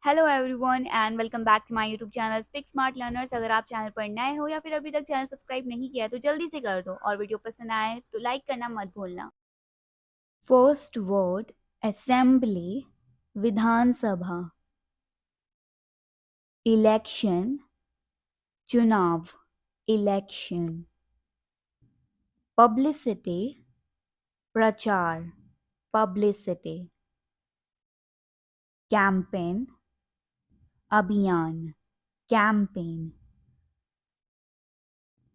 Hello everyone and welcome back to my YouTube channel speak smart learners. अगर आप channel पर नए हो या फिर अभी तक चैनल सब्सक्राइब नहीं किया है तो जल्दी से कर दो और वीडियो पसंद आए तो लाइक करना मत भूलना। फर्स्ट वर्ड असेंबली, विधानसभा। इलेक्शन, चुनाव, इलेक्शन। पब्लिसिटी, प्रचार, पब्लिसिटी। कैंपेन, अभियान, कैंपेन।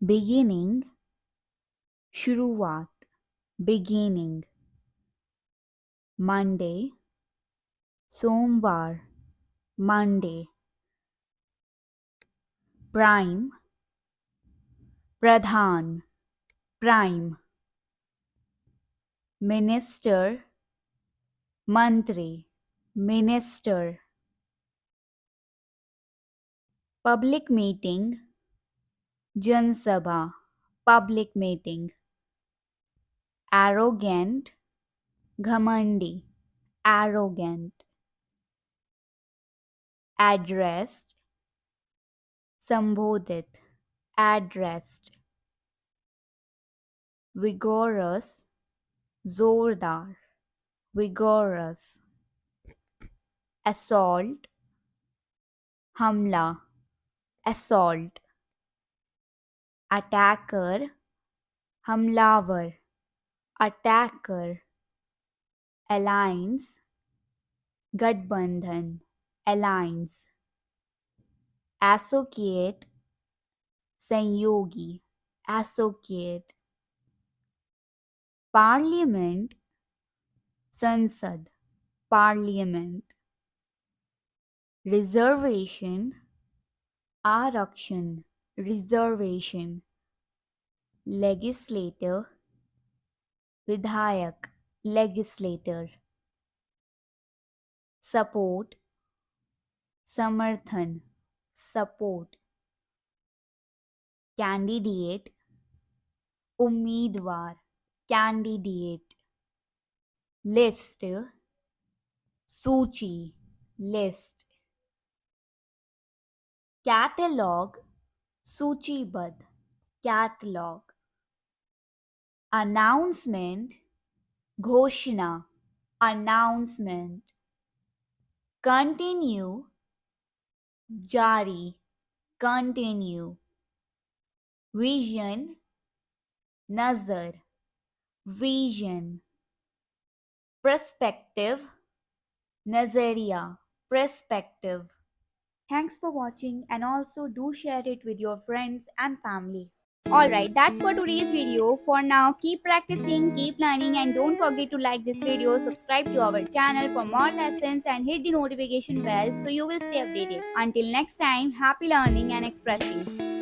बिगिनिंग, शुरुआत, बिगिनिंग। मंडे, सोमवार, मंडे। प्राइम, प्रधान, प्राइम। मिनिस्टर, मंत्री, मिनिस्टर। पब्लिक मीटिंग, जनसभा, पब्लिक मीटिंग। एरोगेंट, घमंडी, एरोगेंट। एड्रेस्ड, संबोधित, एड्रेस्ड। विगोरस, जोरदार, विगोरस। असॉल्ट, हमला, असॉल्ट। अटैकर, हमलावर, अटैकर। अलायंस, गठबंधन, अलायंस। एसोसिएट, संयोगी, एसोसिएट। पार्लियामेंट, संसद, पार्लियामेंट। रिजर्वेशन, आरक्षण, रिजर्वेशन। लेजिस्लेटर, विधायक, लेजिस्लेटर। सपोर्ट, समर्थन, सपोर्ट। कैंडिडेट, उम्मीदवार, कैंडिडेट। लिस्ट, सूची, लिस्ट। कैटलॉग, सूचीबद्ध, कैटलॉग। अनाउंसमेंट, घोषणा, अनाउंसमेंट। कंटिन्यू, जारी, कंटिन्यू। विजन, नजर, विजन। पर्सपेक्टिव, नजरिया, perspective. Thanks for watching and also do share it with your friends and family. Alright, that's for today's video. For now, keep practicing, keep learning and don't forget to like this video, subscribe to our channel for more lessons and hit the notification bell so you will stay updated. Until next time, happy learning and expressing.